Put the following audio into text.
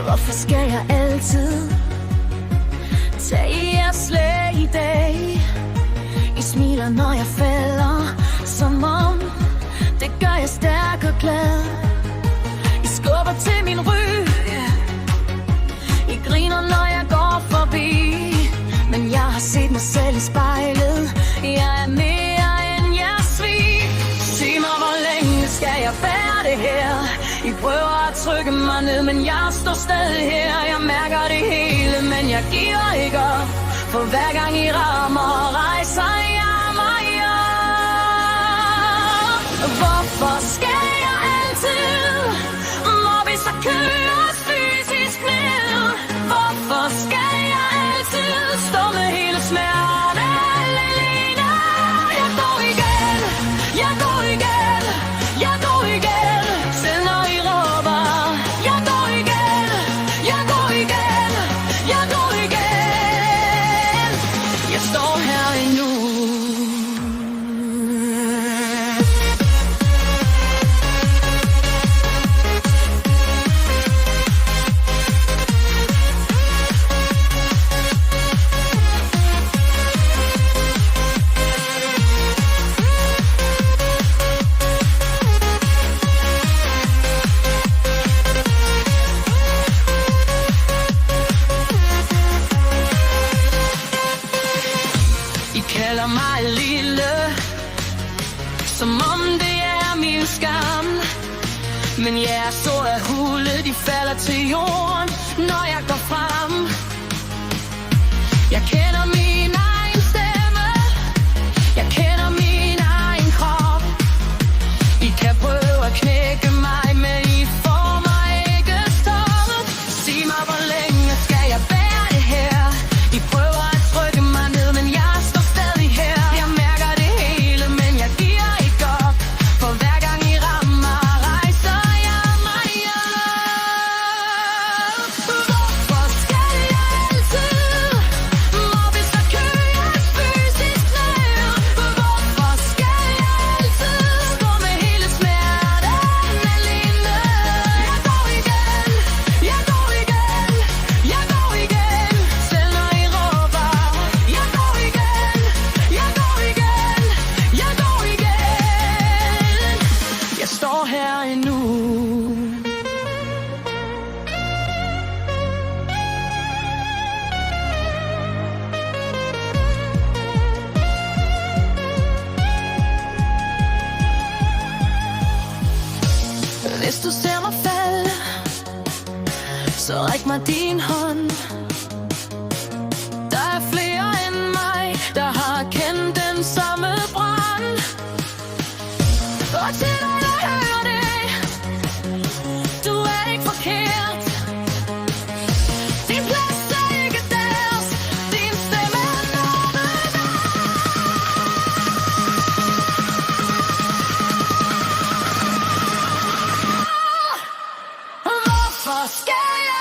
Hvorfor skal jeg altid tage jeres slag i dag? I smiler, når jeg falder, som om det gør jeg stærk og glad. I skubber til min ryg, I griner, når jeg går forbi. Men jeg har set mig selv i spejlet, jeg er mere end jeres svig. Sig mig, hvor længe skal jeg bære det her? I prøver at trykke mig ned, men jeg står stadig her. Jeg mærker det hele, men jeg giver ikke op. For hver gang I rammer, rejser jeg mig op. Hvorfor skal jeg altid, må vi så køres fysisk ned? Hvorfor skal jeg altid stå med hele smerten alene? Jeg går igen, jeg går igen, jeg går igen. Selv når I råber, jeg går igen, jeg går igen, jeg går igen. Jeg står her endnu. Kalder mig lille, som om det er min skam. Men ja, så er hule, de falder til jorden, når jeg går frem. Jeg kender min egen stemme, jeg kender min egen krop. I kan prøve at knække mig, men I får mig ikke stoppet. Sig mig, hvor længe skal jeg bære det her? I prøver at trykke mig ned, men jeg står stadig her. Jeg mærker det hele, men jeg giver ikke op. For hver gang I rammer, rejser jeg mig op. Hvorfor skal jeg altid, må vi så køres fysisk ned? Hvorfor skal jeg altid stå med hele smerten alene? Jeg går igen, jeg går igen, jeg går igen. Selv når I råber, jeg går igen, jeg går igen, jeg går igen. Jeg står her endnu. Hvis du ser mig falde, så ræk mig din hånd. Der er flere end mig, der har kendt den samme brand. Og til dig, der hører det, du er ikke forkert. Din plads er ikke deres, din stemme er noget. Hvorfor skal jeg